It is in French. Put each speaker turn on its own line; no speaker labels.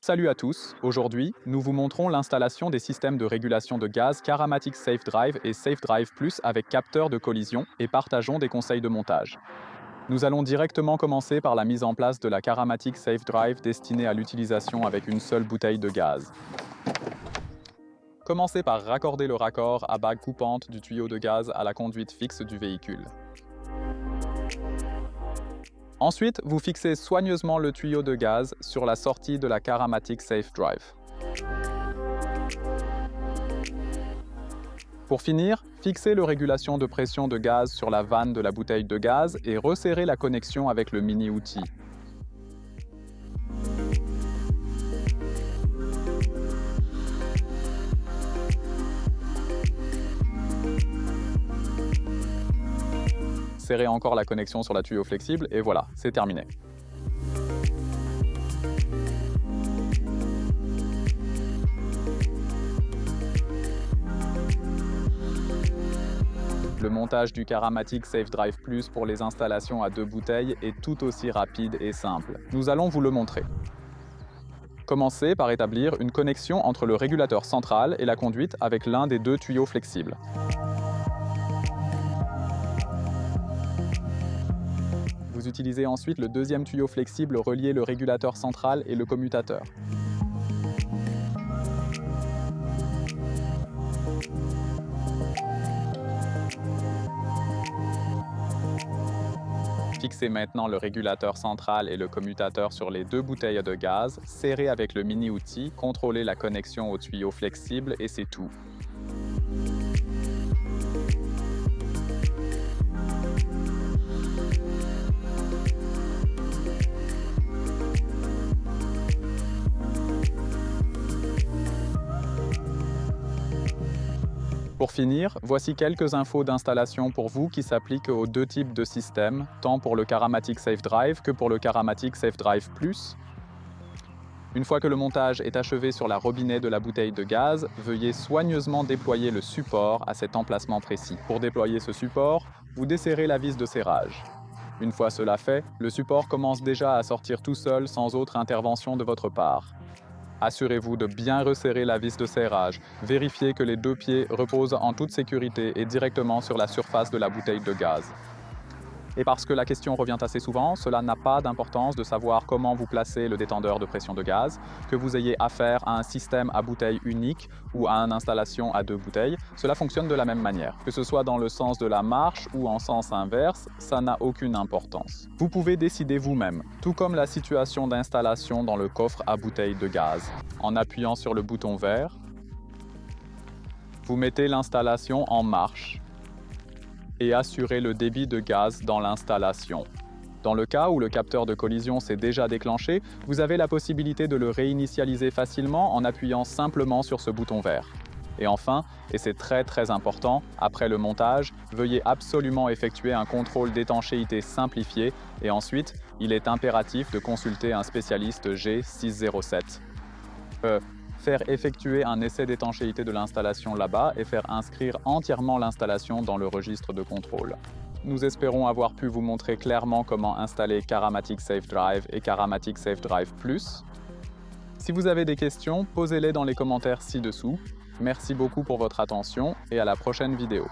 Salut à tous, aujourd'hui, nous vous montrons l'installation des systèmes de régulation de gaz Karamatic Safe Drive et Safe Drive Plus avec capteur de collision et partageons des conseils de montage. Nous allons directement commencer par la mise en place de la Karamatic Safe Drive destinée à l'utilisation avec une seule bouteille de gaz. Commencez par raccorder le raccord à bague coupante du tuyau de gaz à la conduite fixe du véhicule. Ensuite, vous fixez soigneusement le tuyau de gaz sur la sortie de la Karamatic Safe Drive. Pour finir, fixez le régulation de pression de gaz sur la vanne de la bouteille de gaz et resserrez la connexion avec le mini-outil. Serrez encore la connexion sur la tuyau flexible et voilà, c'est terminé. Le montage du Karamatic Safe Drive Plus pour les installations à 2 bouteilles est tout aussi rapide et simple. Nous allons vous le montrer. Commencez par établir une connexion entre le régulateur central et la conduite avec l'un des 2 tuyaux flexibles. Vous utilisez ensuite le deuxième tuyau flexible relié le régulateur central et le commutateur. Fixez maintenant le régulateur central et le commutateur sur les 2 bouteilles de gaz, serrez avec le mini-outil, contrôlez la connexion au tuyau flexible et c'est tout. Pour finir, voici quelques infos d'installation pour vous qui s'appliquent aux 2 types de systèmes, tant pour le Karamatic Safe Drive que pour le Karamatic Safe Drive Plus. Une fois que le montage est achevé sur la robinet de la bouteille de gaz, veuillez soigneusement déployer le support à cet emplacement précis. Pour déployer ce support, vous desserrez la vis de serrage. Une fois cela fait, le support commence déjà à sortir tout seul sans autre intervention de votre part. Assurez-vous de bien resserrer la vis de serrage. Vérifiez que les 2 pieds reposent en toute sécurité et directement sur la surface de la bouteille de gaz. Et parce que la question revient assez souvent, cela n'a pas d'importance de savoir comment vous placez le détendeur de pression de gaz, que vous ayez affaire à un système à bouteille unique ou à une installation à 2 bouteilles, cela fonctionne de la même manière. Que ce soit dans le sens de la marche ou en sens inverse, ça n'a aucune importance. Vous pouvez décider vous-même, tout comme la situation d'installation dans le coffre à bouteille de gaz. En appuyant sur le bouton vert, vous mettez l'installation en marche et assurer le débit de gaz dans l'installation. Dans le cas où le capteur de collision s'est déjà déclenché, vous avez la possibilité de le réinitialiser facilement en appuyant simplement sur ce bouton vert. Et enfin, et c'est très important, après le montage, veuillez absolument effectuer un contrôle d'étanchéité simplifié et ensuite, il est impératif de consulter un spécialiste G607. Faire effectuer un essai d'étanchéité de l'installation là-bas et faire inscrire entièrement l'installation dans le registre de contrôle. Nous espérons avoir pu vous montrer clairement comment installer Karamatic Safe Drive et Karamatic Safe Drive Plus. Si vous avez des questions, posez-les dans les commentaires ci-dessous. Merci beaucoup pour votre attention et à la prochaine vidéo.